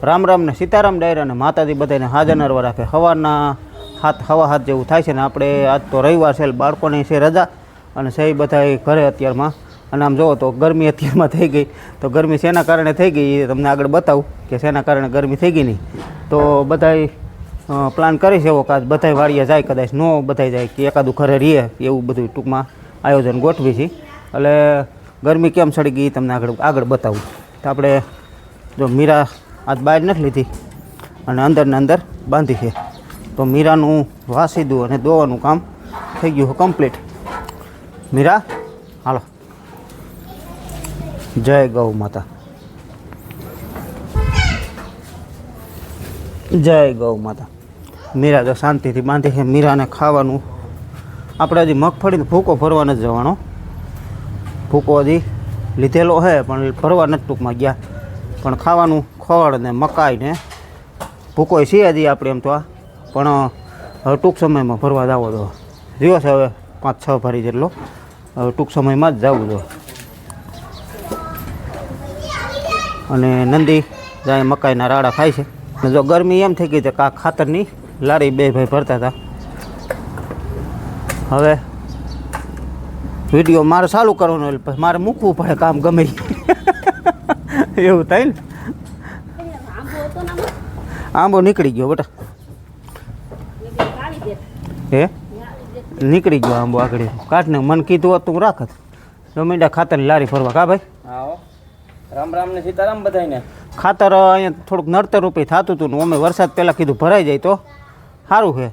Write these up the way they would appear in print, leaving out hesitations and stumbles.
રામ રામ ને સીતારામ ડાયરા ને માતાજી બધાને હાજર નરવા રાખે. સવારના હવા હાથ જેવું થાય છે ને આપણે આજ તો રવિવાર છે, બાળકોની છે રજા અને સહી બધા ઘરે અત્યારમાં. અને આમ જુઓ તો ગરમી અત્યારમાં થઈ ગઈ, તો ગરમી શેના કારણે થઈ ગઈ એ તમને આગળ બતાવું કે શેના કારણે ગરમી થઈ ગઈ નહીં. તો બધાય પ્લાન કરી છે એવો કે આજ બધાય વાડીએ જાય, કદાચ ન બધાય જાય કે એકાદું ઘરે રહીએ એવું બધું ટૂંકમાં આયોજન ગોઠવી છે. એટલે ગરમી કેમ સડી ગઈ તમને આગળ બતાવું. તો આપણે જો મીરા આજ બહાર નથી લીધી અને અંદરને અંદર બાંધી છે, તો મીરાનું વાસીદું અને દોવાનું કામ થઈ ગયું છે કમ્પ્લીટ. મીરા હાલો. જય ગૌ માતા, જય ગૌ માતા. મીરા જો શાંતિથી બાંધી છે. મીરાને ખાવાનું આપણે હજી મગફળીનો ભૂકો ભરવા નથી જવાનો. ભૂકો હજી લીધેલો છે પણ ભરવા નથી ટૂંકમાં ગયા. પણ ખાવાનું ખોળ ને મકાઈ ને ભૂકો છે હજી આપણે એમ તો આ, પણ હવે ટૂંક સમયમાં ભરવા જવો દો. રહ્યો છે હવે 5-6 ભરી જેટલો, હવે ટૂંક સમયમાં જ જવું દો. અને નંદી જાય મકાઈના રાડા ખાય છે. જો ગરમી એમ થઈ ગઈ છે કે ખાતરની લારી બે ભાઈ ભરતા હતા. હવે વિડીયો મારે ચાલુ કરવાનો એટલે પછી મારે મૂકવું પડે કામ ગમે એવું થાય ને. આંબો નીકળી ગયો બેટા, હે નીકળી ગયો આંબો આગળ. કાઢને મને કીધું હોત તું રાખત. જો મીંડા ખાતરની લારી ફરવા કા ભાઈ. રામ રામ ને સીતારામ બધાને. ખાતર અહીંયા થોડુંક નડતર રૂપી થતું હતું ને અમે વરસાદ પહેલાં કીધું ભરાઈ જાય તો સારું છે.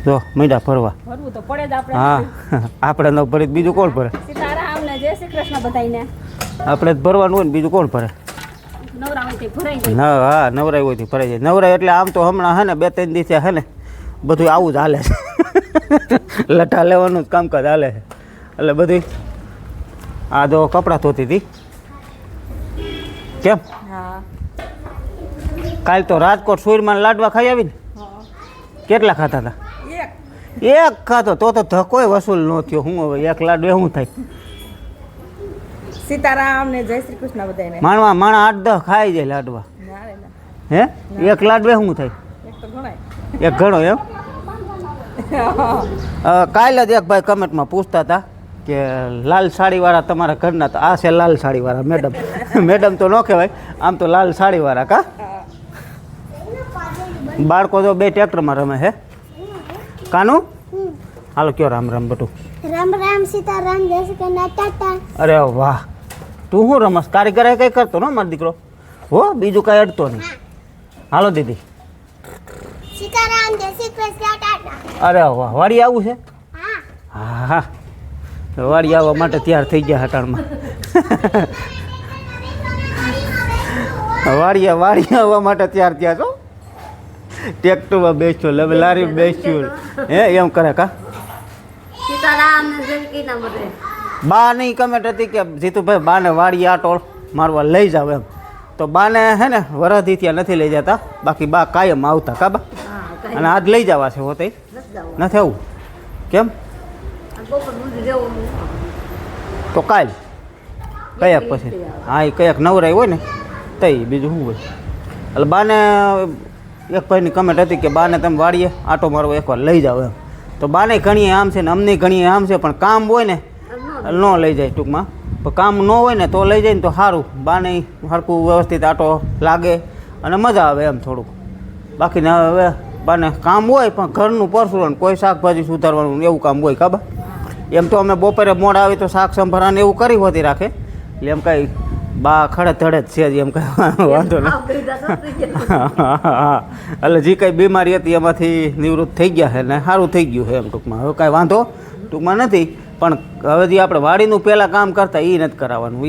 જો મીંડા ફરવા હા આપણે ન ભરી બીજું કોણ ભરે? આપણે જ ભરવાનું હોય ને બીજું કોણ ભરે? હા નવરાઈ હોય થી ભરાઈ જાય. નવરાઈ એટલે આમ તો હમણાં હે ને 2-3 દિવસે હે ને બધું આવું જ હાલે છે. લઠ્ઠા લેવાનું જ કામકાજ હાલે છે. એટલે બધી આ જો કપડાં ધોતી હતી કેમ? કાલ તો રાજકોટ સુરમાં લાડવા ખાઈ આવીને. કેટલા ખાતા હતા? એક ખાતો તો ધક્કોય વસૂલ ન થયો. હું હવે એક લાડુ શું થાય? સીતારામ ને જય શ્રી કૃષ્ણ બધાને. માણા 8-10 ખાઈ જાય લાડવા. હે એક લાડુ શું થાય? એક ઘણો એમ. કાલે જ એક ભાઈ કમેન્ટમાં પૂછતા હતા કે લાલ સાડીવાળા તમારા ઘરના, તો આ છે લાલ સાડીવાળા મેડમ. મેડમ તો ન કહેવાય, આમ તો લાલ સાડીવાળા. કા બાળકો તો 2 ટ્રેક્ટરમાં રમે છે. કાનું હાલો કયો રામ રામ બટુ. રામ રામ સીતારામ જય શ્રી કૃષ્ણ ટાટા. અરે વાહ, તું શું રમસ? કારીગર કઈ કરતો ને મારો દીકરો હો, બીજું કઈ અડતો નહીં. હાલો દીદી. સીતારામ જય શ્રી કૃષ્ણ ટાટા. અરે વાહ, વાડી આવું છે? હા હા વાડી આવવા માટે તૈયાર થઈ ગયા હટાણમાં. વાડી આવવા માટે તૈયાર થયા છો. ટ્રેક્ટરમાં બેસ્યો, લારી બેસ્યું હે એમ કરે. કા બા ની કમેન્ટ હતી કે જીતુભાઈ બાને વાડી આટો મારવા લઈ જાવ એમ. તો બાને હે ને વરદી ત્યાં નથી લઈ જતા, બાકી બા કાયમ આવતા. કા બા? અને આજ લઈ જવા છે હોતે નથી આવું કેમ? તો કાલ કયાક પછી હા એ કયાક નવરાઈ હોય ને તઈ બીજું શું હોય. એટલે બાને એક ભાઈની કમેન્ટ હતી કે બાને તમે વાડીએ આટો મારવો એકવાર લઈ જાઓ એમ. તો બાને ઘણીએ આમ છે ને અમને ઘણીએ આમ છે, પણ કામ હોય ને ન લઈ જાય ટૂંકમાં. પણ કામ ન હોય ને તો લઈ જાય ને તો સારું. બાને સરખું વ્યવસ્થિત આટો લાગે અને મજા આવે એમ થોડુંક. બાકીને હવે બાને કામ હોય પણ ઘરનું પરસું કોઈ શાકભાજી સુધારવાનું એવું કામ હોય. ખબર એમ તો અમે બપોરે મોડા આવી તો શાક સંભારાને એવું કરી હોતી રાખે. એટલે એમ કાંઈ બા ખડે ધડે જ છે જ એમ કાંઈ વાંધો નહીં. હા એટલે જે કંઈ બીમારી હતી એમાંથી નિવૃત્ત થઈ ગયા છે ને સારું થઈ ગયું છે એમ ટૂંકમાં. હવે કાંઈ વાંધો ટૂંકમાં નથી. પણ હવે જે આપણે વાડીનું પહેલાં કામ કરતા એ નથી કરાવવાનું. એ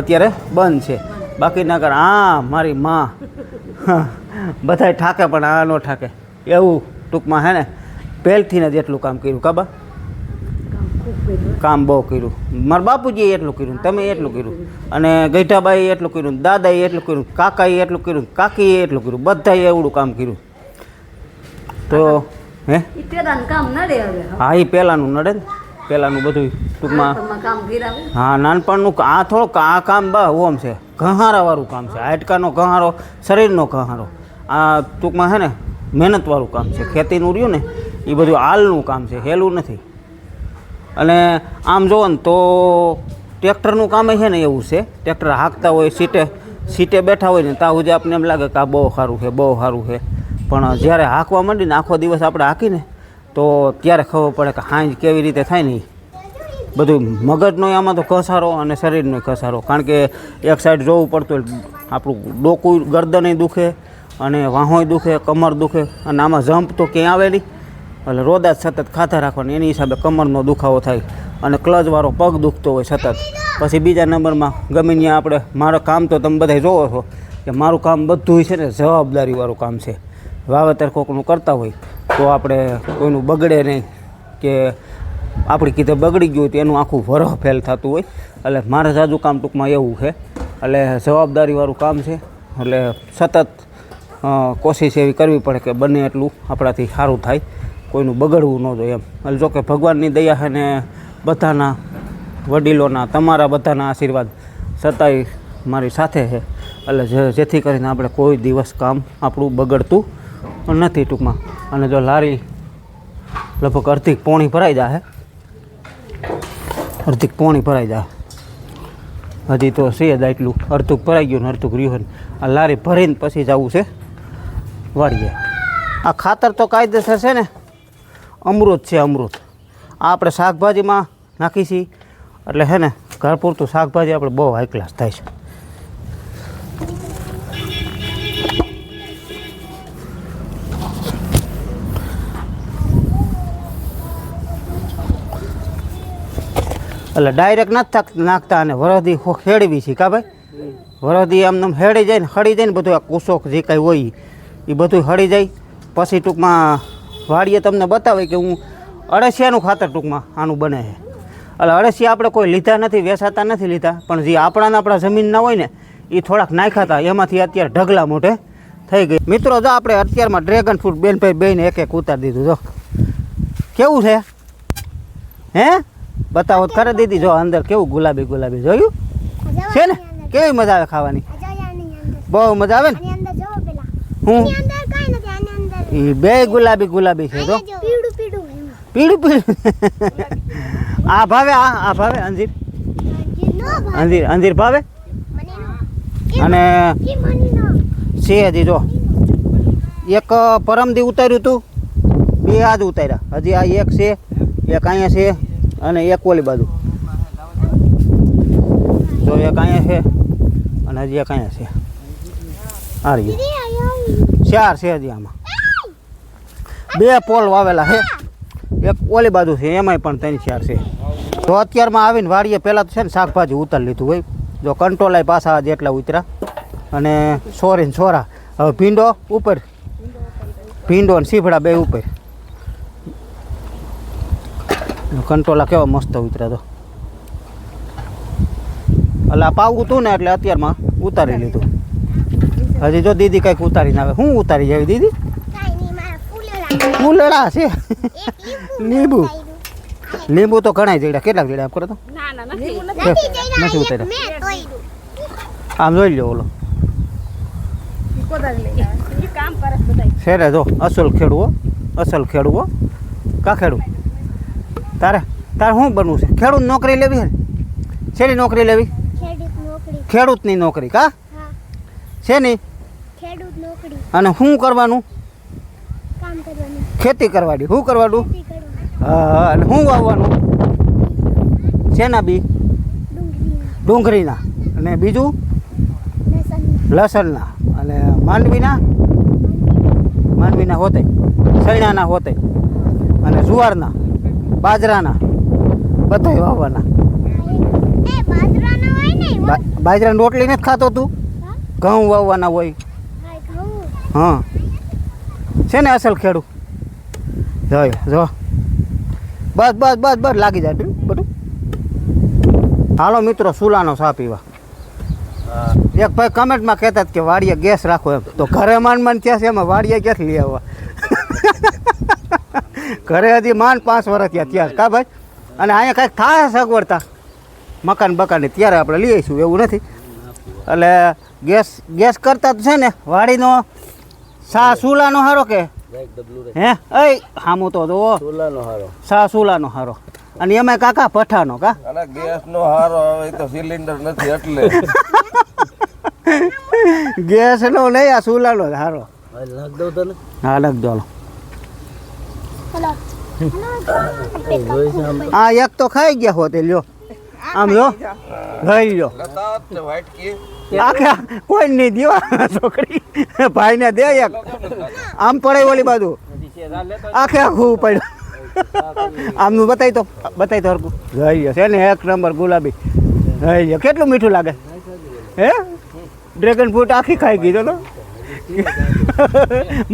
અત્યારે બંધ છે. બાકી ના કર હા મારી માં બધાય ઠાકે પણ આ ન ઠાકે એવું ટૂંકમાં હે ને. પહેલથી ને જ એટલું કામ કર્યું. ખબર કામ બહુ કર્યું. મારા બાપુજીએ એટલું કર્યું, તમે એટલું કર્યું, અને ગઈઠાબાઈએ એટલું કર્યું, દાદાએ એટલું કર્યું, કાકાએ એટલું કર્યું, કાકીએ એટલું કર્યું, બધાએ એવડું કામ કર્યું. તો હે હા એ પહેલાંનું નડે ને. પહેલાંનું બધું ટૂંકમાં કામ ગીરાવે હા નાનપણનું આ થોડુંક આ કામ ઓમ છે ઘહારાવાળું કામ છે હાડકાનો ઘહારો શરીરનો ઘહારો આ ટૂંકમાં છે ને મહેનતવાળું કામ છે ખેતીનું રહ્યું ને એ બધું હાલનું કામ છે હેલું નથી. અને આમ જુઓ ને તો ટ્રેક્ટરનું કામ છે ને એવું છે ટ્રેક્ટર હાંકતા હોય સીટે બેઠા હોય ને ત્યાં સુધી આપણને એમ લાગે કે આ બહુ સારું છે બહુ સારું છે, પણ જ્યારે હાંકવા માંડીને આખો દિવસ આપણે હાંકીને તો ત્યારે ખબર પડે કે હાંજ કેવી રીતે થાય ને બધું મગજનો આમાં તો ઘસારો અને શરીરનો ઘસારો, કારણ કે એક સાઈડ જોવું પડતું આપણું ડોકું ગરદને દુખે અને વાહોય દુખે કમર દુખે અને આમાં જમ્પ તો ક્યાંય આવે નહીં એટલે રોદા જ સતત ખાતા રાખવાની એની હિસાબે કમરનો દુખાવો થાય અને ક્લચવાળો પગ દુખતો હોય સતત. પછી બીજા નંબરમાં ગમે ત્યાં આપણે મારું કામ તો તમે બધા જોવો છો કે મારું કામ બધું છે ને જવાબદારીવાળું કામ છે. વાવેતર કોકનું કરતા હોય તો આપણે કોઈનું બગડે નહીં કે આપણી કીધે બગડી ગયું તો એનું આખું વરહ ફેલ થતું હોય એટલે મારે જાજુ કામ ટૂંકમાં એવું છે એટલે જવાબદારીવાળું કામ છે એટલે સતત કોશિશ એવી કરવી પડે કે બને એટલું આપણાથી સારું થાય કોઈનું બગડવું ન જોઈએ એમ. એટલે જોકે ભગવાનની દયા છે ને બધાના વડીલોના તમારા બધાના આશીર્વાદ સતાય મારી સાથે છે એટલે જેથી કરીને આપણે કોઈ દિવસ કામ આપણું બગડતું નથી ટૂંકમાં. અને જો લારી લગભગ અડધીક પોણી ભરાઈ જાય અડધીક પોણી ભરાઈ જાય હજી તો છે જ એટલું અડધુંક ભરાઈ ગયું ને અડધુંક રહ્યું. આ લારી ભરીને પછી જવું છે વાળીએ. આ ખાતર તો કાયદેસર છે ને અમૃત છે અમૃત. આ આપણે શાકભાજીમાં નાખી છીએ એટલે છે ને ઘર પૂરતું શાકભાજી આપણે બહુ હાઈ ક્લાસ થાય છે. એટલે ડાયરેક્ટ નથી નાખતા અને વરદી ખેડવી છે કા ભાઈ વરદી આમ હેડી જાય ને હળી જાય ને બધું આ કુશોક જે કાંઈ હોય એ બધું હળી જાય. પછી ટૂંકમાં વાડીએ તમને બતાવે કે હું અળસિયાનું ખાતર ટૂંકમાં આનું બને છે. એટલે અળસિયા આપણે કોઈ લીધા નથી વેચાતા નથી લીધા પણ જે આપણા જમીનના હોય ને એ થોડાક નાખ્યા હતા એમાંથી અત્યારે ઢગલા મોઢે થઈ ગઈ. મિત્રો જો આપણે અત્યારમાં ડ્રેગન ફ્રૂટ બેનભાઈ બેને એક એક ઉતારી દીધું. જો કેવું છે હે બતાવો ખરે દીદી. જો અંદર કેવું ગુલાબી ગુલાબી જોયું છે ને કેવી મજા આવે ખાવાની બહુ મજા આવે ને. હું એ બે ગુલાબી ગુલાબી છે તો પીળું પીળું આ ભાવે આ ભાવે અંજીર અંજીર અંજીર ભાવે અને છે હજી જો એક પરમદી ઉતાર્યું હતું બે આજ ઉતાર્યા હજી આ એક છે એક અહીંયા છે અને એક ઓલી બાજુ જો એક અહીંયા છે અને હજી એક અહીંયા છે આ રહ્યું ચાર છે હજી આમાં બે પોલ વાવેલા છે એક ઓલી બાજુ છે એમાંય પણ 3-4 છે. તો અત્યારમાં આવીને વાડીએ પહેલાં તો છે ને શાકભાજી ઉતારી લીધું હોય. જો કંટ્રોલાય પાછા જેટલા ઉતર્યા અને સોરીને છોરા હવે ભીંડો ઉપર ભીંડો અને સીભડા બે ઉપર કંટ્રોલા કેવા મસ્ત ઉતર્યા તો એટલે આ પાવું હતું ને એટલે અત્યારમાં ઉતારી લીધું. હજી જો દીદી કંઈક ઉતારીને આવે. શું ઉતારી જાય દીદી? ફૂલડા છે લીંબુ તો ઘણા જડ્યા. કેટલાક જડ્યા આપ કરો તો નથી ઉતાર્યા. આમ જોઈ લો ઓલો છે ને જો અસલ ખેડૂ અસલ ખેડૂ કા ખેડૂ તારે શું બનવું છે? ખેડૂત નોકરી લેવી છે શેની નોકરી લેવી? ખેડૂતની નોકરી કા શેની? અને શું કરવાનું? ખેતી કરવાની. શું કરવાનું? હા અને શું વાવવાનું? શેના બી? ડુંગળીના અને બીજું લસણના અને માંડવીના હોતે સૈણાના હોતે અને જુવારના બાજરાના બધા વાવવાના. બાજરાની રોટલી નથી ખાતો તું? ઘઉં વાવવાના હોય. હા છે ને અસલ ખેડૂ જોઈ જો બસ બસ બસ બસ લાગી જાય બધું. હાલો મિત્રો સુલાનો ચા પીવા. એક ભાઈ કમેન્ટમાં કહેતા કે વાડીએ ગેસ રાખો એમ. તો ઘરે માંડ થયા છે એમાં વાડીએ ક્યાંથી લઈ આવવા? ઘરે હજી માંડ 5 વર્ષ થયા કા ભાઈ? અને અહીંયા કાંઈક થાય સગવડતા મકાન બકાનની ત્યારે આપણે લઈ આવીશું એવું નથી. એટલે ગેસ કરતા તો છે ને વાડીનો સુલાનો હારો કે હે એ હામું તો જુઓ સુલાનો હારો અને એમાં કાકા પઠાનો કા અને ગેસનો હારો હવે તો સિલિન્ડર નથી એટલે ગેસનો નહીં આ સુલાનો જ હારો. હા લખ દો. આ એક તો ખાઈ ગયા હોતે લ્યો આમ લ્યો લઈ લ્યો આખા કોઈ નહીં દેવા છોકરી ભાઈને દે એક આમ પડે ઓલી બાજુ આખે આખું પડ્યું આમનું બતાવી તો હરકું લઈ લ્યો છે ને એક નંબર ગુલાબી લઈ લ્યો. કેટલું મીઠું લાગે હે ડ્રેગન ફ્રૂટ આખી ખાઈ ગઈ તો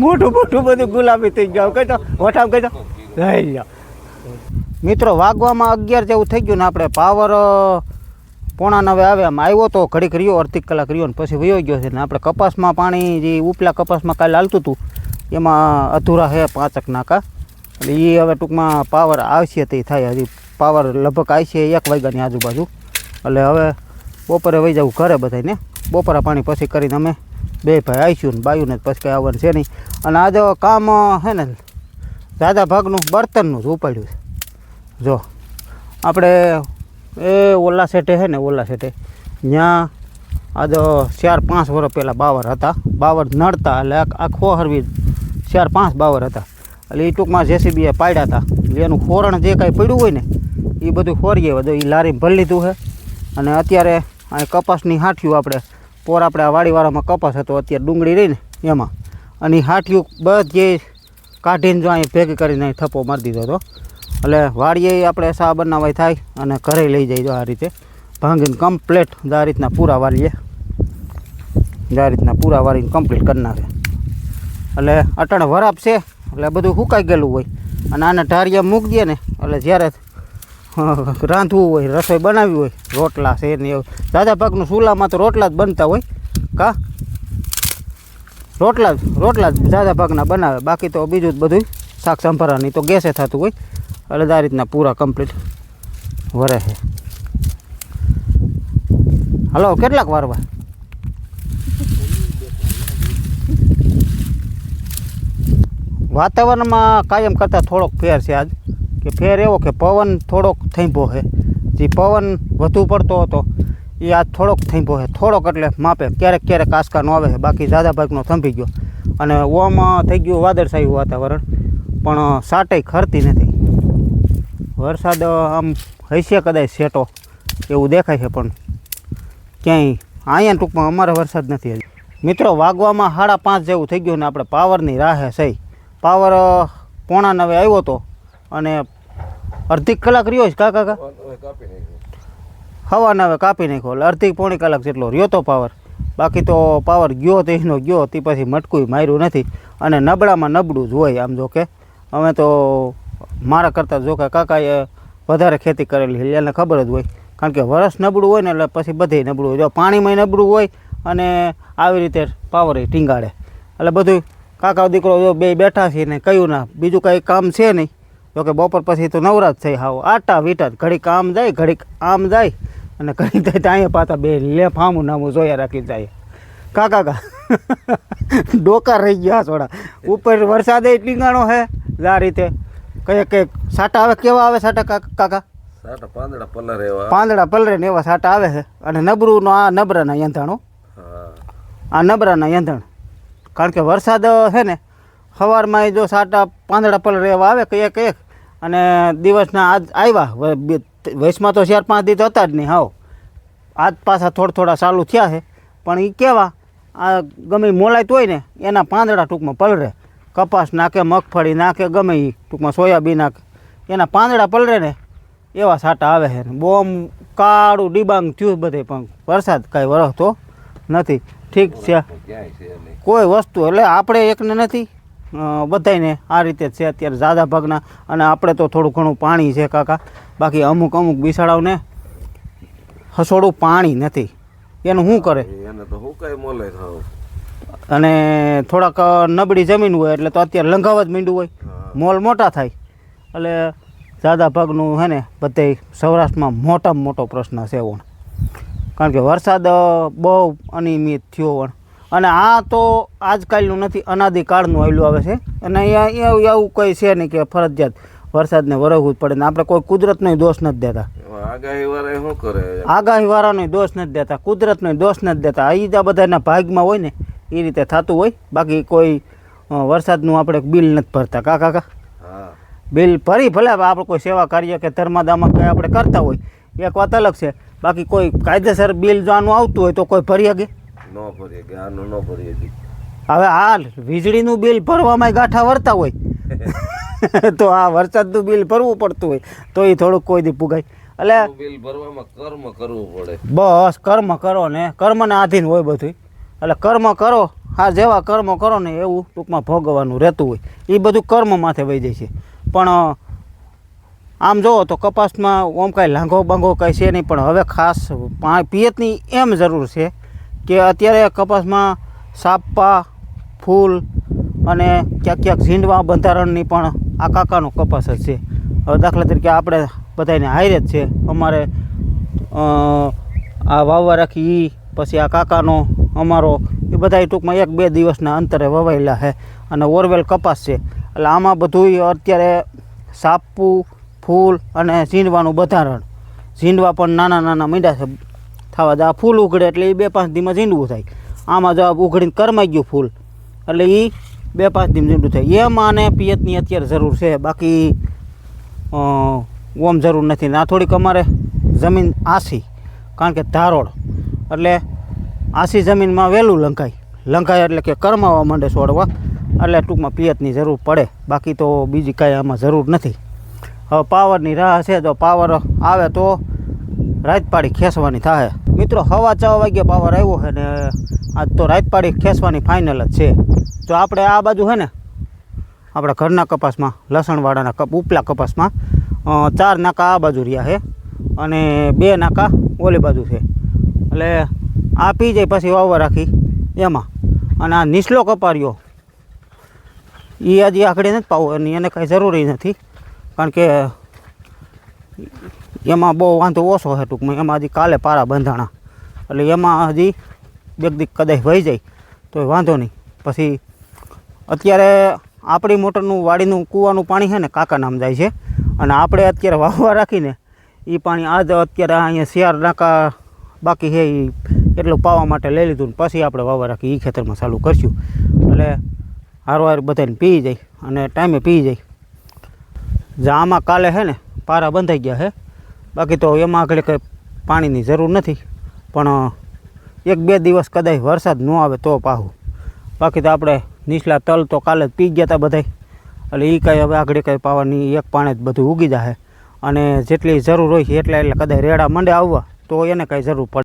મોટું બધું ગુલાબી થઈ ગયું કઈ તો વઠામ કઈ તો લઈ લ્યો. મિત્રો વાગવામાં 11 જેવું થઈ ગયું ને આપણે પાવર 8:45 આવે આમ આવ્યો તો ઘડીક રહ્યો અડધી કલાક રહ્યો ને પછી વયો ગયો છે ને આપણે કપાસમાં પાણી જે ઉપલા કપાસમાં કાલે હાલતું હતું એમાં અધૂરા છે 5 નાકા એટલે એ હવે ટૂંકમાં પાવર આવશે તે થાય હજી પાવર લગભગ આવશે 1 વાગ્યાની આજુબાજુ એટલે હવે બપોરે વહી જવું ઘરે બધાને બપોરા પાણી પછી કરીને અમે બે ભાઈ આવીશું ને બાયુને પછી કંઈ આવવાનું છે નહીં. અને આજે કામ છે ને દાદા ભાગનું બર્તનનું જ ઉપાડ્યું છે. જો આપણે એ ઓલા સેટે છે ને ઓલા સેટે ત્યાં આ તો 4-5 વર્ષ પહેલાં બાવર હતા બાવર નડતા એટલે આખો હરવી 4-5 બાવર હતા એટલે એ ટૂંકમાં જેસીબીએ પાડ્યા હતા એટલે એનું ખોરણ જે કાંઈ પડ્યું હોય ને એ બધું ખોરીએ બધું એ લારીમાં ભરી લીધું છે. અને અત્યારે આ કપાસની હાંઠિયું આપણે પોર આપણે આ વાડીવાળામાં કપાસ હતો અત્યારે ડુંગળી રહી ને એમાં અને એ હાંઠિયું બધી કાઢીને જો અહીં ભેગી કરીને અહીં થપ્પો મારી દીધો હતો એટલે વાડીએ આપણે સા બનાવાય થાય અને ઘરે લઈ જાય જો આ રીતે ભાંગીને કમ્પ્લેટ આ રીતના પૂરા વાળીએ આ રીતના પૂરા વાળીને કમ્પ્લીટ કરી નાખે એટલે અટાણે વરાપ છે એટલે બધું સુકાઈ ગયેલું હોય અને આને ઢારિયા મૂકી દે ને એટલે જ્યારે રાંધવું હોય રસોઈ બનાવવી હોય રોટલા છે ને એવું દાદા ભાગનું ચૂલામાં તો રોટલા જ બનતા હોય કા રોટલા જ દાદા ભાગના બનાવે બાકી તો બીજું જ બધું શાક સંભારાની તો ગેસે થતું હોય એટલે આ રીતના પૂરા કમ્પ્લીટ વરે છે. હલો કેટલાક વારવા વાતાવરણમાં કાયમ કરતાં થોડોક ફેર છે આજ કે ફેર એવો કે પવન થોડોક થંભો છે જે પવન વધુ પડતો હતો એ આજ થોડોક થંભો છે થોડોક એટલે માપે ક્યારેક આસકાનો આવે છે બાકી દાદા ભાગનો થંભી ગયો અને ઓમ થઈ ગયું વાદળછાયું વાતાવરણ પણ સાટે ખરતી નથી. વરસાદ આમ હશે કદાચ સેટો એવું દેખાય છે પણ ક્યાંય અહીંયા ટૂંકમાં અમારે વરસાદ નથી હજી. મિત્રો વાગવામાં 5:30 જેવું થઈ ગયું ને આપણે પાવરની રાહે સહી પાવર 8:45 આવ્યો હતો અને અડધી કલાક રહ્યો છે કાકા હવા હવે કાપી નાખ્યો એટલે અડધી-પોણી કલાક જેટલો રહ્યો તો પાવર બાકી તો પાવર ગયો તો એનો ગયો તે પછી મટકું માર્યું નથી અને નબળામાં નબળું જ હોય આમ જો કે અમે તો મારા કરતાં જો કે કાકાએ વધારે ખેતી કરેલી એટલે એને ખબર જ હોય કારણ કે વરસ નબળું હોય ને એટલે પછી બધે નબળું હોય જો પાણીમાં નબળું હોય અને આવી રીતે પાવર ટીંગાડે એટલે બધું કાકા દીકરો જો બે બેઠા છે ને કહ્યું ના બીજું કાંઈ કામ છે નહીં જો કે બપોર પછી તો નવરાત થઈ હાવ આટા વીટા ઘડીક આમ જાય ઘડીક આમ જાય અને ઘડીક થાય તો અહીંયા પાછા બે લે ફામું નામું જોયા રાખી જાય કાકા ડોકા રહી ગયા થોડા ઉપર વરસાદ ટીંગાણો છે આ રીતે કંઈક સાટા આવે કેવા આવે સાટા કાકા પાંદડા પલરે ને એવા સાટા આવે છે અને નબળુંનો આ નબરાના યંધાણો આ નબરાના યંધાણ કારણ કે વરસાદ છે ને સવારમાં જો સાટા પાંદડા પલરે એવા આવે કંઈક અને દિવસના આજ આવ્યા વયસમાં તો 4-5 દિવસ હતા જ નહીં હાવ આજ પાછા થોડા ચાલુ થયા છે પણ એ કેવા આ ગમે મોલાયત હોય ને એના પાંદડા ટૂંકમાં પલરે કપાસ નાખે મગફળી નાખે ગમે એ ટૂંકમાં સોયાબીન નાખે એના પાંદડા પલરે ને એવા સાટા આવે છે બોમ કાળું ડિબાંગ થયું બધે પણ વરસાદ કાંઈ વરસતો નથી ઠીક છે કોઈ વસ્તુ એટલે આપણે એકને નથી બધાને આ રીતે જ છે અત્યારે ઝાઝા ભાગના અને આપણે તો થોડું ઘણું પાણી છે કાકા બાકી અમુક બિસાડાઓને હસોડું પાણી નથી એનું શું કરે અને થોડાક નબળી જમીન હોય એટલે તો અત્યારે લંઘાવા જ મીંડું હોય મોલ મોટા થાય એટલે ज़्यादा ભાગનું છે ને બધે સૌરાષ્ટ્રમાં મોટામાં મોટો પ્રશ્ન છે વણ, કારણ કે વરસાદ બહુ અનિયમિત થયો વણ. અને આ તો આજકાલનું નથી, અનાદિકાળનું આવેલું આવે છે. અને અહીંયા એવું કંઈ છે નહીં કે ફરજિયાત વરસાદને વરસવું જ પડે ને આપણે કોઈ કુદરતનો દોષ નથી દેતા. આગાહી વાળા શું કરે? આગાહી વાળાનો દોષ નથી દેતા, કુદરતનો દોષ નથી દેતા. આ બધાના ભાગમાં હોય ને એ રીતે થતું હોય. બાકી કોઈ વરસાદનું આપણે બિલ નથી ભરતા. કાકા હા, બિલ ભરી ભલે આપણે કોઈ સેવા કાર્ય કે ધર્માદામાં કંઈ આપણે કરતા હોય એક વાત અલગ છે. બાકી કોઈ કાયદેસર બિલ જો આનું આવતું હોય તો કોઈ ભરી શકે? ન ભરીએ કે આનું ન ભરીએ. હવે આ વીજળીનું બિલ ભરવામાં ગાંઠા વરતા હોય તો આ વરસાદનું બિલ ભરવું પડતું હોય તો એ થોડુંક કોઈ દી પુગાય. એટલે બિલ ભરવામાં કર્મ કરવું પડે. બસ કર્મ કરો ને, કર્મને આધીન હોય બધું. એટલે કર્મ કરો, હા જેવા કર્મ કરો ને એવું ટૂંકમાં ભોગવવાનું રહેતું હોય. એ બધું કર્મ માથે વહી જાય છે. પણ આમ જુઓ તો કપાસમાં ઓમ કાંઈ લાંઘો બાંઘો કાંઈ છે નહીં, પણ હવે ખાસ પિયતની એમ જરૂર છે કે અત્યારે કપાસમાં સાપા, ફૂલ અને ક્યાંક ક્યાંક ઝીંડવા બંધારણની પણ આ કાકાનો કપાસ જ છે. હવે દાખલા તરીકે આપણે બધાને હારે જ છે. અમારે આ વાવવા રાખી પછી આ કાકાનો અમારો એ બધા ટૂંકમાં 1-2 દિવસના અંતરે વવાયેલા છે અને ઓરવેલ કપાસ છે. એટલે આમાં બધું અત્યારે સાપું, ફૂલ અને ઝીંડવાનું બંધારણ. ઝીંડવા પણ નાના નાના મીંડા છે થવા. આ ફૂલ ઉઘડે એટલે એ 2-5 દીમાં ઝીંડવું થાય. આમાં જો ઉઘડીને કરમાઈ ગયું ફૂલ એટલે એ 2-5 દીમાં ઝીંડું થાય. એમાં ને પિયતની અત્યારે જરૂર છે, બાકી ઓમ જરૂર નથી. ને આ થોડીક અમારે જમીન આસી, કારણ કે ધારોડ એટલે આસી જમીનમાં વહેલું લંકાય એટલે કે કરમાવા માંડે છોડવા, એટલે ટૂંકમાં પિયતની જરૂર પડે. બાકી તો બીજી કાંઈ આમાં જરૂર નથી. હવે પાવરની રાહ છે, તો પાવર આવે તો રાત પાડી ખેંચવાની થાય. મિત્રો 4:15 વાગ્યે પાવર આવ્યો છે ને આજ તો રાત પાડી ખેંચવાની ફાઇનલ જ છે. જો આપણે આ બાજુ છે ને આપણા ઘરના કપાસમાં, લસણવાળાના ઉપલા કપાસમાં 4 નાકા આ બાજુ રહ્યા છે અને 2 નાકા ઓલી બાજુ છે. એટલે આ પી જાય પછી વાવવા રાખી એમાં. અને આ નીચલો કપાર્યો એ હજી આખડી નથી પાવો, અને એને કાંઈ જરૂરી નથી, કારણ કે એમાં બહુ વાંધો ઓછો છે ટૂંકમાં. એમાં હજી કાલે પારા બંધાણા એટલે એમાં હજી 2 દી કદાચ વહી જાય તો વાંધો નહીં. પછી અત્યારે આપણી મોટરનું વાડીનું કૂવાનું પાણી છે ને કાકા નામ જાય છે, અને આપણે અત્યારે વાવવા રાખીને એ પાણી આજ અત્યારે અહીંયા 4 નાકા બાકી છે એ એટલું પાવા માટે લઈ લીધું ને પછી આપણે વાવવા રાખી એ ખેતરમાં ચાલુ કરશું. એટલે હારવાર બધાને પી જાય અને ટાઈમે પી જાય. જે આમાં કાલે છે ને પારા બંધાઈ ગયા છે, બાકી તો એમાં આગળ કંઈ પાણીની જરૂર નથી. પણ 1-2 દિવસ કદાચ વરસાદ ન આવે તો પાહું. બાકી તો આપણે નીચલા તલ તો કાલે જ પી ગયા હતા બધાય. એટલે એ કાંઈ હવે આગળ કંઈ પાવાની એક પાણે જ બધું ઉગી જશે. અને જેટલી જરૂર હોય છે એટલા કદાચ રેડા મંડે આવવા તો એને કાંઈ જરૂર પડે.